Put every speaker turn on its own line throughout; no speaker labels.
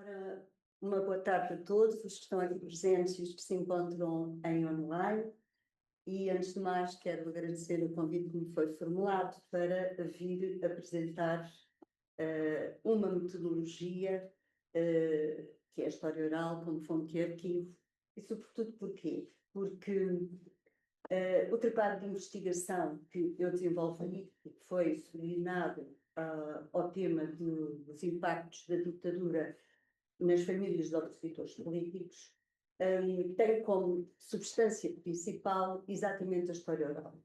Ora, uma boa tarde a todos os que estão aqui presentes e os que se encontram em online. E, antes de mais, quero agradecer o convite que me foi formulado para vir apresentar uma metodologia que é a história oral como fonte de arquivo. E, sobretudo, porquê? Porque o trabalho de investigação que eu desenvolvi, que foi subordinado ao tema dos impactos da ditadura nas famílias de opositores políticos, tem como substância principal exatamente a história oral.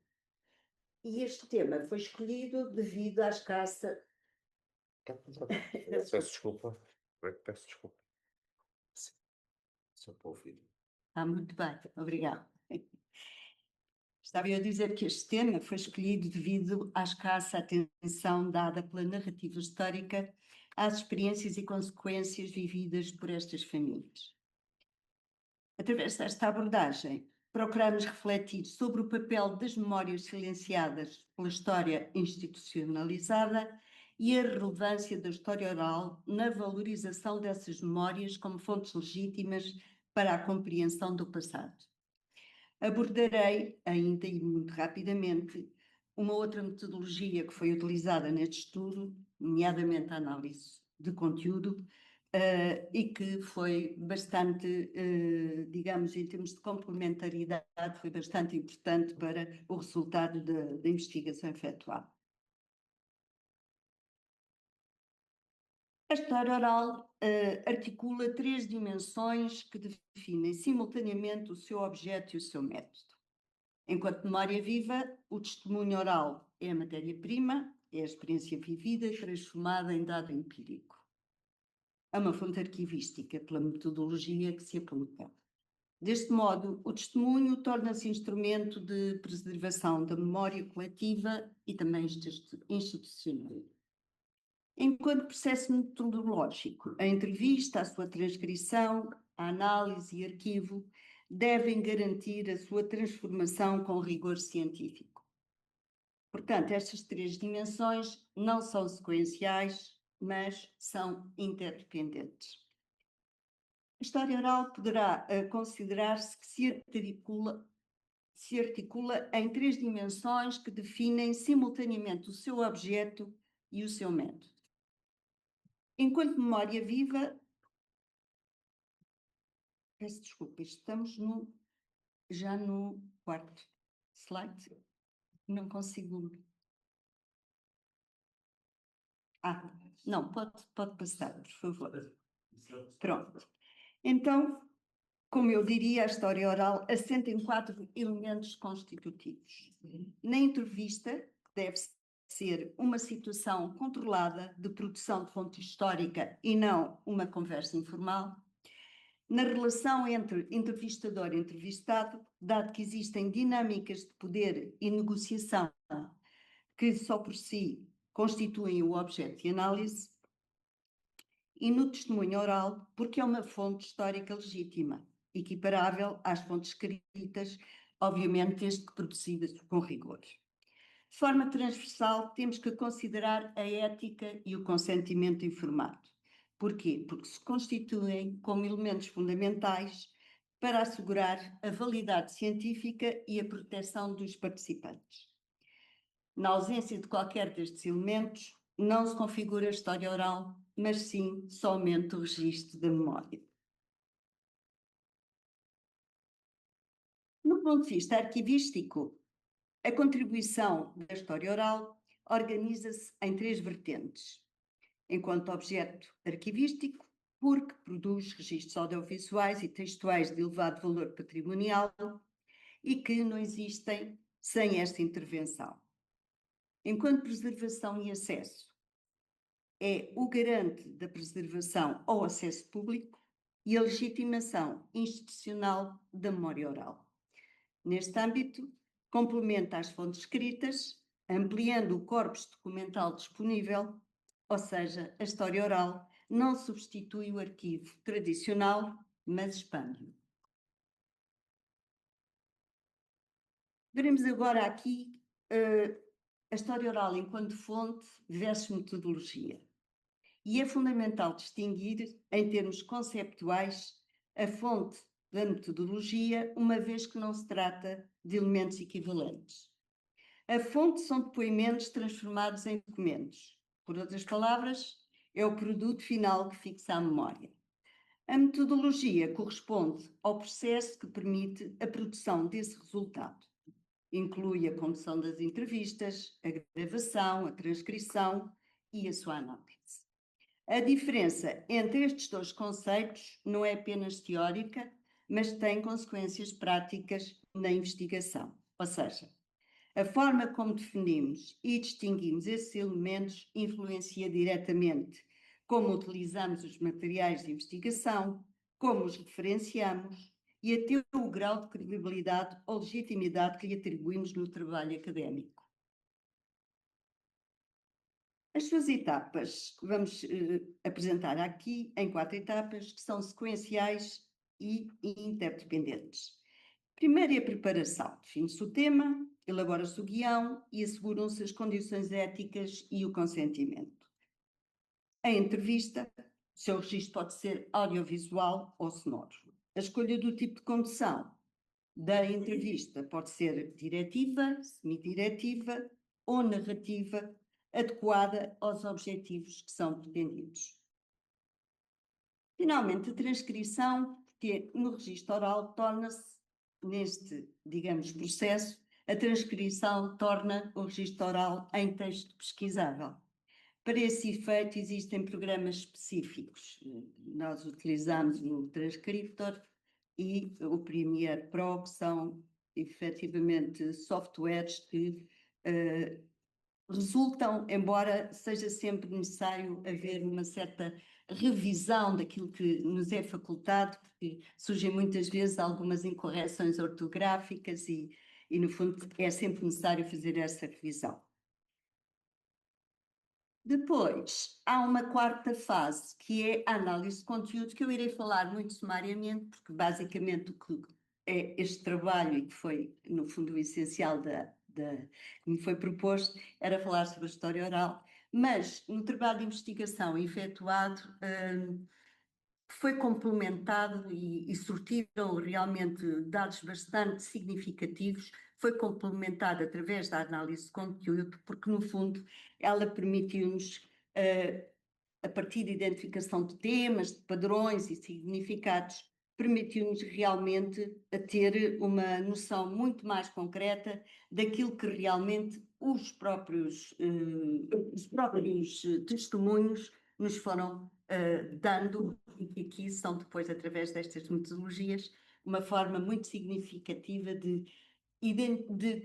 E este tema foi escolhido devido à escassa...
Peço desculpa. Peço desculpa. Sim. Só para ouvir.
Muito bem, obrigada. Estava eu a dizer que este tema foi escolhido devido à escassa atenção dada pela narrativa histórica às experiências e consequências vividas por estas famílias. Através desta abordagem, procuramos refletir sobre o papel das memórias silenciadas pela história institucionalizada e a relevância da história oral na valorização dessas memórias como fontes legítimas para a compreensão do passado. Abordarei, ainda e muito rapidamente, uma outra metodologia que foi utilizada neste estudo, nomeadamente a análise de conteúdo, e que foi bastante, digamos, em termos de complementaridade, foi bastante importante para o resultado da investigação efetuada. A história oral articula três dimensões que definem simultaneamente o seu objeto e o seu método. Enquanto memória viva, o testemunho oral é a matéria-prima, é a experiência vivida e transformada em dado empírico. É uma fonte arquivística pela metodologia que se aplica. Deste modo, o testemunho torna-se instrumento de preservação da memória coletiva e também institucional. Enquanto processo metodológico, a entrevista, a sua transcrição, a análise e arquivo devem garantir a sua transformação com rigor científico. Portanto, estas três dimensões não são sequenciais, mas são interdependentes. A história oral poderá considerar-se que se articula em três dimensões que definem simultaneamente o seu objeto e o seu método. Enquanto memória viva, peço desculpa, estamos já no quarto slide, não consigo... não, pode passar, por favor. Pronto. Então, como eu diria, a história oral assenta em 4 elementos constitutivos. Na entrevista, deve ser uma situação controlada de produção de fonte histórica e não uma conversa informal. Na relação entre entrevistador e entrevistado, dado que existem dinâmicas de poder e negociação que só por si constituem o objeto de análise, e no testemunho oral, porque é uma fonte histórica legítima, equiparável às fontes escritas, obviamente desde que produzidas com rigor. De forma transversal, temos que considerar a ética e o consentimento informado. Porquê? Porque se constituem como elementos fundamentais para assegurar a validade científica e a proteção dos participantes. Na ausência de qualquer destes elementos, não se configura a história oral, mas sim somente o registro da memória. No ponto de vista arquivístico, a contribuição da história oral organiza-se em 3 vertentes. Enquanto objeto arquivístico, porque produz registros audiovisuais e textuais de elevado valor patrimonial e que não existem sem esta intervenção. Enquanto preservação e acesso, é o garante da preservação ao acesso público e a legitimação institucional da memória oral. Neste âmbito, complementa as fontes escritas, ampliando o corpus documental disponível, ou seja, a história oral não substitui o arquivo tradicional, mas expande-o. Veremos agora aqui a história oral enquanto fonte versus metodologia. e é fundamental distinguir, em termos conceptuais, a fonte da metodologia, uma vez que não se trata de elementos equivalentes. A fonte são depoimentos transformados em documentos. Por outras palavras, é o produto final que fixa a memória. A metodologia corresponde ao processo que permite a produção desse resultado. Inclui a condução das entrevistas, a gravação, a transcrição e a sua análise. A diferença entre estes dois conceitos não é apenas teórica, mas tem consequências práticas na investigação. Ou seja, a forma como definimos e distinguimos esses elementos influencia diretamente como utilizamos os materiais de investigação, como os referenciamos e até o grau de credibilidade ou legitimidade que lhe atribuímos no trabalho académico. As suas etapas vamos apresentar aqui em 4 etapas que são sequenciais e interdependentes. Primeiro é a preparação. Define-se o tema, elabora-se o guião e asseguram-se as condições éticas e o consentimento. A entrevista, o seu registro pode ser audiovisual ou sonoro. A escolha do tipo de condução da entrevista pode ser diretiva, semidiretiva ou narrativa, adequada aos objetivos que são pretendidos. Finalmente, a transcrição, porque no registro oral torna-se, neste, digamos, processo, a transcrição torna o registro oral em texto pesquisável. Para esse efeito, existem programas específicos. Nós utilizamos o Transcriptor e o Premiere Pro, que são efetivamente softwares que resultam, embora seja sempre necessário haver uma certa revisão daquilo que nos é facultado, porque surgem muitas vezes algumas incorreções ortográficas e no fundo, é sempre necessário fazer essa revisão. Depois, há uma quarta fase, que é a análise de conteúdo, que eu irei falar muito sumariamente, porque basicamente o que é este trabalho, e que foi, no fundo, o essencial que me foi proposto, era falar sobre a história oral, mas no trabalho de investigação efetuado, foi complementado e surtiram realmente dados bastante significativos, foi complementado através da análise de conteúdo, porque no fundo ela permitiu-nos, a partir de identificação de temas, de padrões e significados, permitiu-nos realmente a ter uma noção muito mais concreta daquilo que realmente os próprios testemunhos nos foram dando, e que aqui são depois, através destas metodologias, uma forma muito significativa de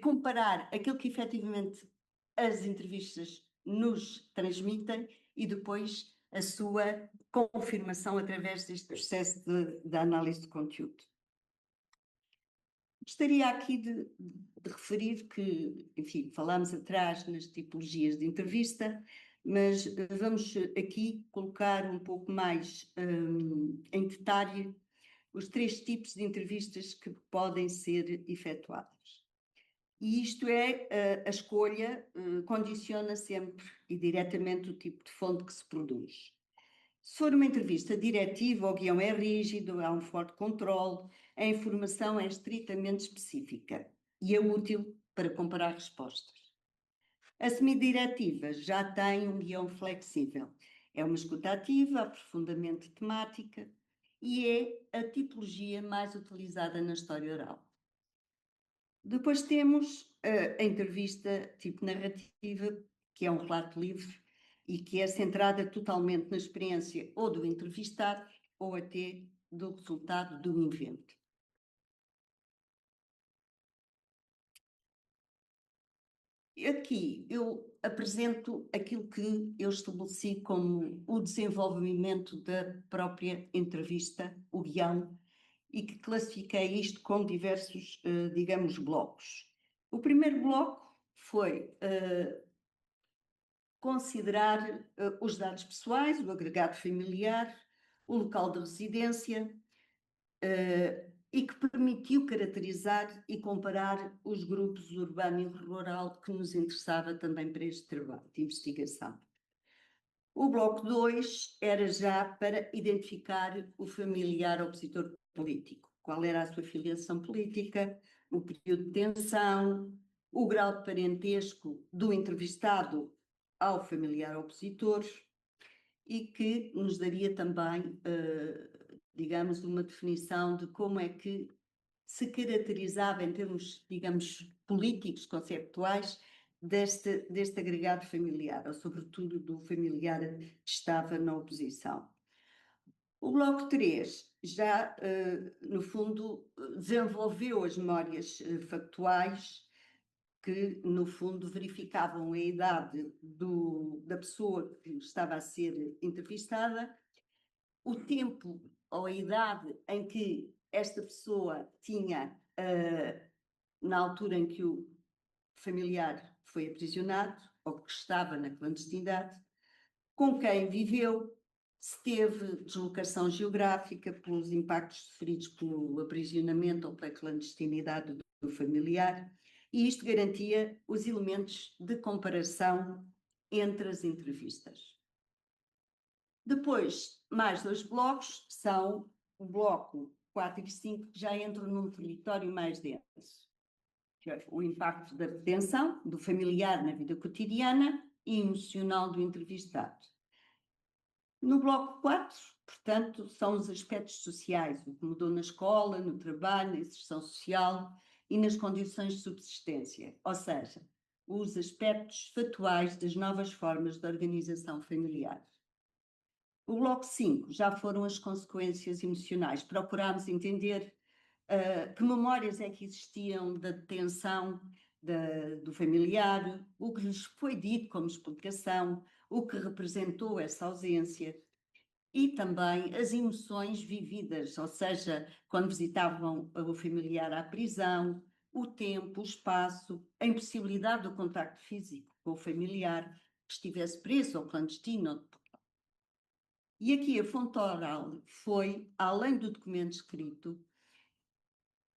comparar aquilo que efetivamente as entrevistas nos transmitem e depois a sua confirmação através deste processo de análise de conteúdo. Gostaria aqui de referir que, enfim, falámos atrás nas tipologias de entrevista, mas vamos aqui colocar um pouco mais em detalhe os 3 tipos de entrevistas que podem ser efetuadas. E isto é, a escolha condiciona sempre e diretamente o tipo de fonte que se produz. Se for uma entrevista diretiva, o guião é rígido, há um forte controle, a informação é estritamente específica e é útil para comparar respostas. A semidiretiva já tem um guião flexível. É uma escuta ativa, aprofundamento temática e é a tipologia mais utilizada na história oral. Depois temos a entrevista tipo narrativa, que é um relato livre e que é centrada totalmente na experiência ou do entrevistado ou até do resultado do evento. Aqui eu apresento aquilo que eu estabeleci como o desenvolvimento da própria entrevista, o guião, e que classifiquei isto com diversos, digamos, blocos. O primeiro bloco foi considerar os dados pessoais, o agregado familiar, o local de residência, e que permitiu caracterizar e comparar os grupos urbano e rural que nos interessava também para este trabalho de investigação. O bloco 2 era já para identificar o familiar opositor político. Qual era a sua filiação política, o período de detenção, o grau de parentesco do entrevistado ao familiar opositor e que nos daria também, digamos, uma definição de como é que se caracterizava em termos, digamos, políticos, conceptuais, deste agregado familiar, ou sobretudo do familiar que estava na oposição. O bloco 3 já, no fundo, desenvolveu as memórias factuais que, no fundo, verificavam a idade da pessoa que estava a ser entrevistada, o tempo ou a idade em que esta pessoa tinha, na altura em que o familiar foi aprisionado ou que estava na clandestinidade, com quem viveu, se teve deslocação geográfica pelos impactos sofridos pelo aprisionamento ou pela clandestinidade do familiar, e isto garantia os elementos de comparação entre as entrevistas. Depois, mais 2 blocos, são o bloco 4 e 5, que já entram num território mais denso. Que é o impacto da detenção do familiar na vida cotidiana e emocional do entrevistado. No bloco 4, portanto, são os aspectos sociais, o que mudou na escola, no trabalho, na inserção social e nas condições de subsistência, ou seja, os aspectos factuais das novas formas de organização familiar. O bloco 5 já foram as consequências emocionais. Procurámos entender que memórias é que existiam da detenção do familiar, o que lhes foi dito como explicação, o que representou essa ausência e também as emoções vividas, ou seja, quando visitavam o familiar à prisão, o tempo, o espaço, a impossibilidade do contacto físico com o familiar que estivesse preso ou clandestino. E aqui a fonte oral foi, além do documento escrito,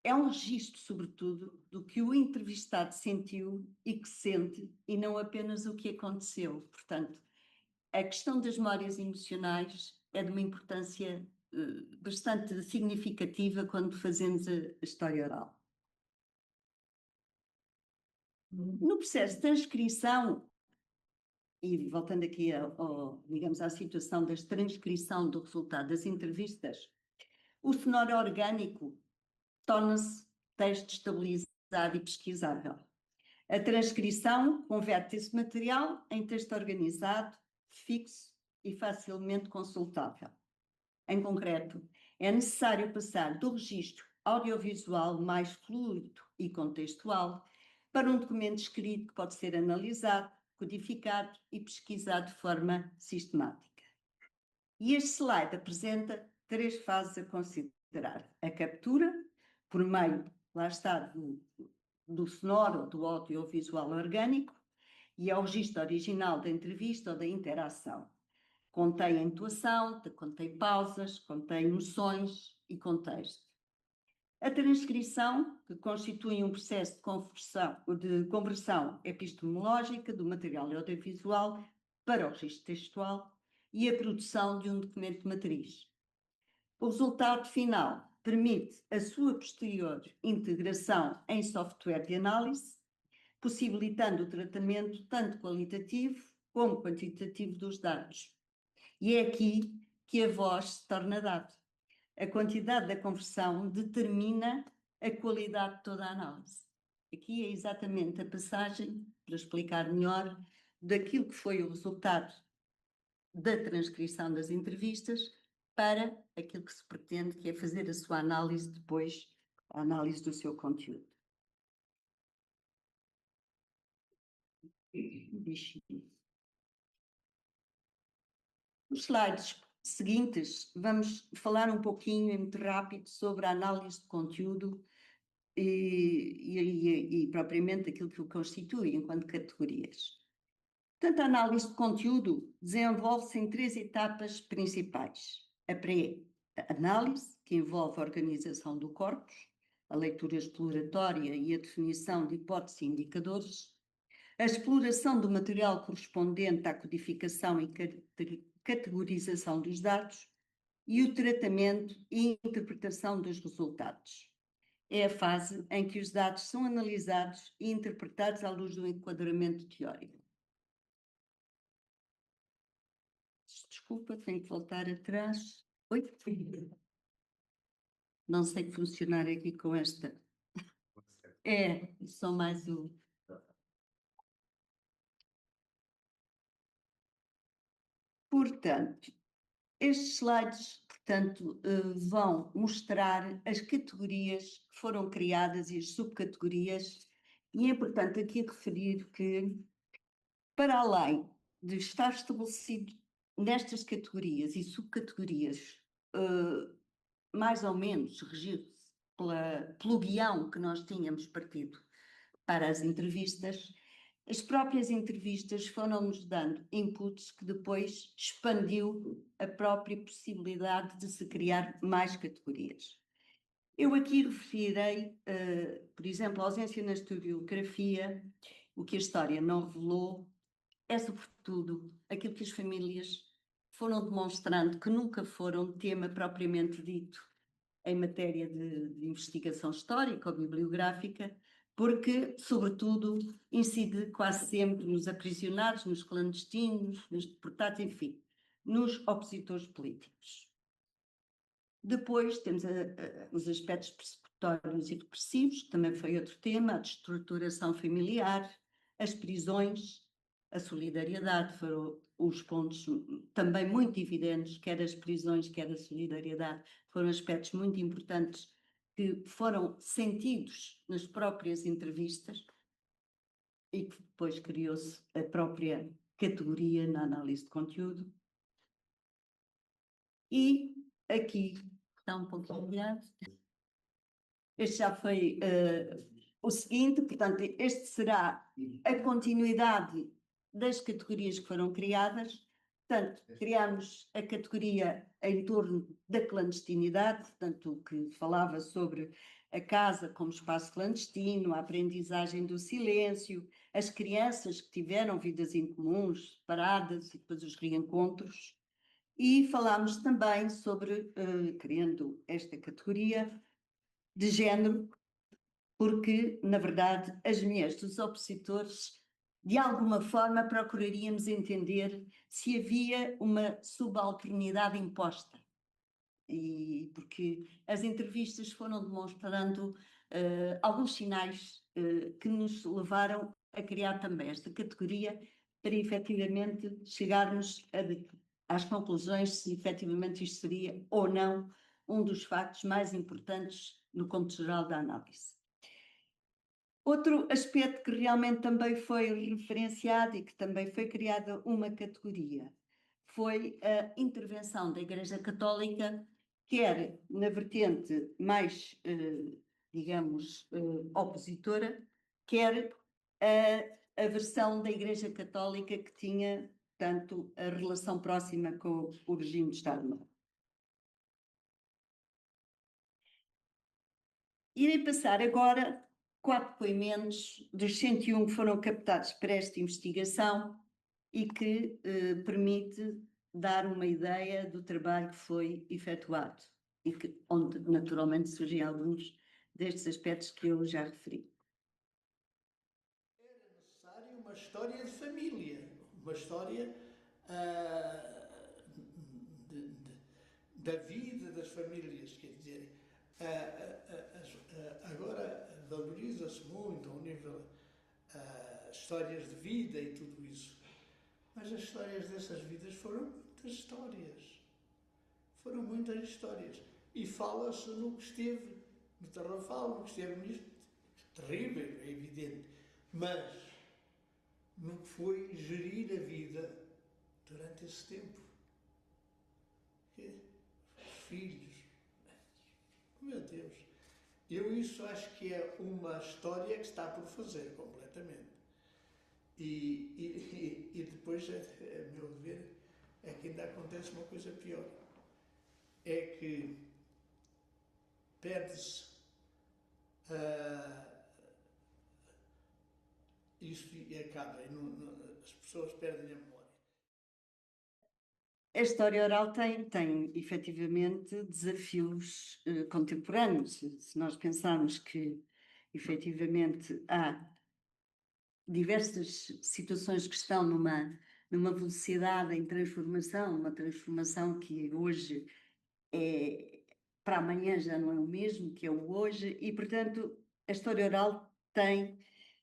é um registro, sobretudo, do que o entrevistado sentiu e que sente, e não apenas o que aconteceu. Portanto, a questão das memórias emocionais é de uma importância bastante significativa quando fazemos a história oral. No processo de transcrição, e voltando aqui digamos, à situação da transcrição do resultado das entrevistas, o sonoro orgânico torna-se texto estabilizado e pesquisável. A transcrição converte esse material em texto organizado, fixo e facilmente consultável. Em concreto, é necessário passar do registro audiovisual mais fluido e contextual para um documento escrito que pode ser analisado, codificado e pesquisado de forma sistemática. E este slide apresenta 3 fases a considerar: a captura, por meio, lá está, do sonoro, do audiovisual orgânico, e ao registro original da entrevista ou da interação. Contém a intuação, contém pausas, contém emoções e contexto. A transcrição, que constitui um processo de conversão epistemológica do material audiovisual para o registro textual, e a produção de um documento matriz. O resultado final permite a sua posterior integração em software de análise, possibilitando o tratamento tanto qualitativo como quantitativo dos dados. E é aqui que a voz se torna dado. A quantidade da conversão determina a qualidade de toda a análise. Aqui é exatamente a passagem, para explicar melhor, daquilo que foi o resultado da transcrição das entrevistas para aquilo que se pretende, que é fazer a sua análise depois, a análise do seu conteúdo. Nos slides seguintes, vamos falar um pouquinho, muito rápido, sobre a análise de conteúdo e propriamente aquilo que o constitui enquanto categorias. Portanto, a análise de conteúdo desenvolve-se em 3 etapas principais. A pré-análise, que envolve a organização do corpus, a leitura exploratória e a definição de hipóteses e indicadores. a exploração do material correspondente à codificação e categorização dos dados e o tratamento e interpretação dos resultados. É a fase em que os dados são analisados e interpretados à luz do enquadramento teórico. Desculpa, tenho que voltar atrás. Oi? Não sei funcionar aqui com esta. É, só mais um. Portanto, estes slides, portanto, vão mostrar as categorias que foram criadas e as subcategorias, e é importante aqui referir que, para além de estar estabelecido nestas categorias e subcategorias, mais ou menos regido-se pelo guião que nós tínhamos partido para as entrevistas, as próprias entrevistas foram-nos dando inputs que depois expandiu a própria possibilidade de se criar mais categorias. Eu aqui referirei, por exemplo, a ausência na historiografia, o que a história não revelou, é sobretudo aquilo que as famílias foram demonstrando que nunca foram tema propriamente dito em matéria de investigação histórica ou bibliográfica, porque, sobretudo, incide quase sempre nos aprisionados, nos clandestinos, nos deportados, enfim, nos opositores políticos. Depois temos os aspectos persecutórios e repressivos, que também foi outro tema, a destruturação familiar, as prisões, a solidariedade, foram os pontos também muito evidentes, quer as prisões, quer a solidariedade, foram aspectos muito importantes que foram sentidos nas próprias entrevistas e que depois criou-se a própria categoria na análise de conteúdo. E aqui está um pouquinho grande. Este já foi o seguinte, portanto, este será a continuidade das categorias que foram criadas. Portanto, criámos a categoria em torno da clandestinidade, portanto, que falava sobre a casa como espaço clandestino, a aprendizagem do silêncio, as crianças que tiveram vidas incomuns, separadas e depois os reencontros. E falámos também sobre, criando esta categoria de género, porque, na verdade, as mulheres dos opositores, de alguma forma, procuraríamos entender se havia uma subalternidade imposta. E porque as entrevistas foram demonstrando alguns sinais que nos levaram a criar também esta categoria para efetivamente chegarmos às conclusões se efetivamente isto seria ou não um dos factos mais importantes no contexto geral da análise. Outro aspecto que realmente também foi referenciado e que também foi criada uma categoria foi a intervenção da Igreja Católica, quer na vertente mais, digamos, opositora, quer a versão da Igreja Católica que tinha, tanto a relação próxima com o regime de Estado-Novo. Irei passar agora 4 depoimentos dos 101 que foram captados para esta investigação e que permite dar uma ideia do trabalho que foi efetuado e que, onde naturalmente surgem alguns destes aspectos que eu já referi.
Era necessário uma história de família, uma história da vida das famílias, quer dizer, agora valoriza-se muito ao nível histórias de vida e tudo isso, mas as histórias dessas vidas foram muitas histórias, e fala-se no que esteve no Tarrafal, no que esteve nisto, terrível, é evidente, mas no que foi gerir a vida durante esse tempo. Os filhos, meu Deus, eu isso acho que é uma história que está por fazer completamente. E depois, a meu ver, é que ainda acontece uma coisa pior. É que perde-se, e isso acaba, as pessoas perdem a memória.
A história oral tem efetivamente desafios contemporâneos. Se nós pensarmos que efetivamente há diversas situações que estão numa velocidade em transformação, uma transformação que hoje para amanhã já não é o mesmo que é o hoje, e portanto a história oral tem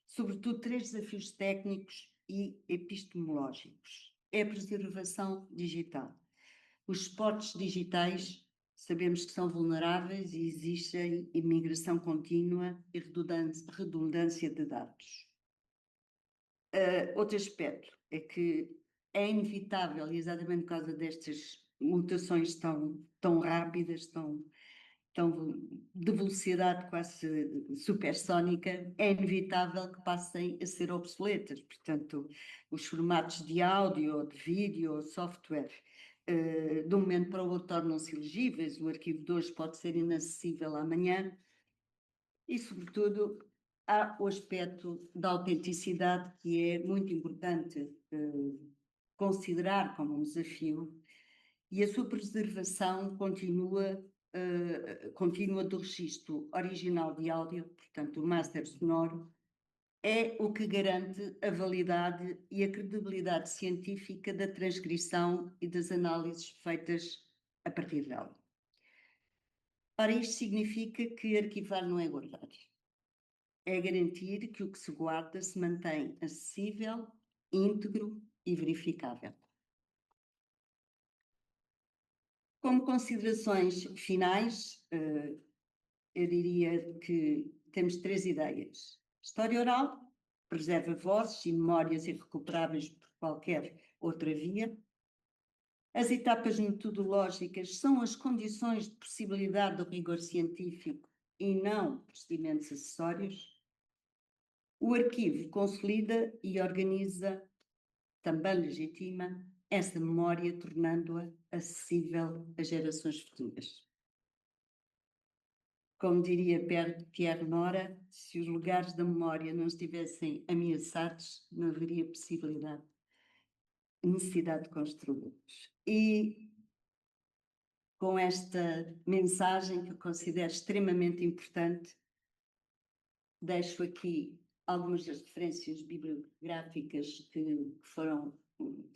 sobretudo 3 desafios técnicos e epistemológicos. É a preservação digital. Os suportes digitais sabemos que são vulneráveis e existe imigração contínua e redundância de dados. Outro aspecto é que é inevitável, exatamente por causa destas mutações tão rápidas, tão de velocidade quase supersónica, é inevitável que passem a ser obsoletas. Portanto, os formatos de áudio, de vídeo, software, de um momento para o outro tornam-se elegíveis, o arquivo de hoje pode ser inacessível amanhã, e, sobretudo, há o aspecto da autenticidade que é muito importante considerar como um desafio, e a sua preservação continua do registro original de áudio, portanto, o master sonoro, é o que garante a validade e a credibilidade científica da transcrição e das análises feitas a partir dela. Ora, isto significa que arquivar não é guardar. É garantir que o que se guarda se mantém acessível, íntegro e verificável. Como considerações finais, eu diria que temos 3 ideias. História oral preserva vozes e memórias irrecuperáveis por qualquer outra via. As etapas metodológicas são as condições de possibilidade do rigor científico e não procedimentos acessórios. O arquivo consolida e organiza, também legitima, essa memória, tornando-a acessível às gerações futuras. Como diria Pierre Nora, se os lugares da memória não estivessem ameaçados, não haveria necessidade de construí-los. E com esta mensagem que eu considero extremamente importante, deixo aqui algumas das referências bibliográficas que foram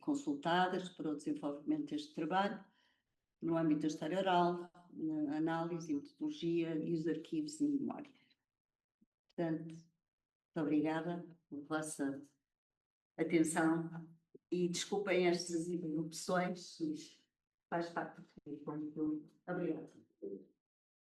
consultadas para o desenvolvimento deste trabalho, no âmbito da história oral, na análise, metodologia e os arquivos e memória. Portanto, muito obrigada pela vossa atenção e desculpem estas interrupções, faz parte do conteúdo. Obrigada.